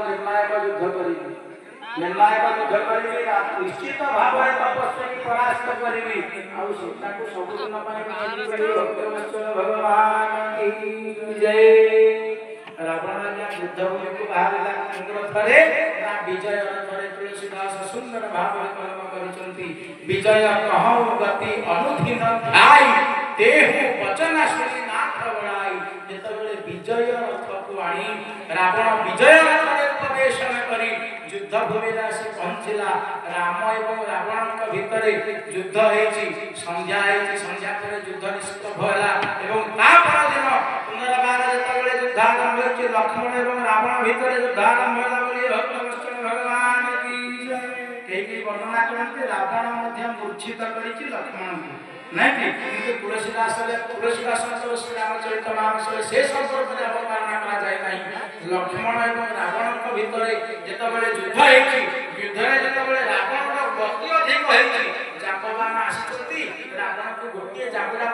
निर्णायक युद्ध करी निर्णायक युद्ध करी निश्चित भाव में तपस्या की परास्त करी आउ सीता को सबुदिन भगवान की जय। रावण युद्ध भूमि को बाहर इंद्र थरे विजय थरे तुलसीदास सुंदर भाव कर्म करिसंती विजय कहौ गति अनुधीन ध्याई देहु वचन सुनी नाथ बड़ाई। जेतबेले विजय रथ को आनी रावण विजय रथ प्रवेश करी युद्ध भूमि से पहुंचला। राम एवं रावण भितर युद्ध होइछि संध्या होइछि संध्या पर युद्ध निष्प्रभ होला एवं ता पर दिन पुनर्बार जेतबेले युद्ध आरंभ होइछि लक्ष्मण एवं रावण भितर युद्ध आरंभ होला बोली भक्तवत्सल भगवान की जय। केही वर्णना करते रावण मध्य मूर्छित करिछि लक्ष्मण को नहीं कि किंतु तुलसीदास श्री रामचरित मानस से संपर्क में वर्णना करा जाय नहीं। लक्ष्मण एवं रावण भितर जेतबेले युद्ध होइछि युद्ध रे जेतबेले रावण गति अधिक होइछि जांबवान आसिछथि रावण को गोटे जांबुरा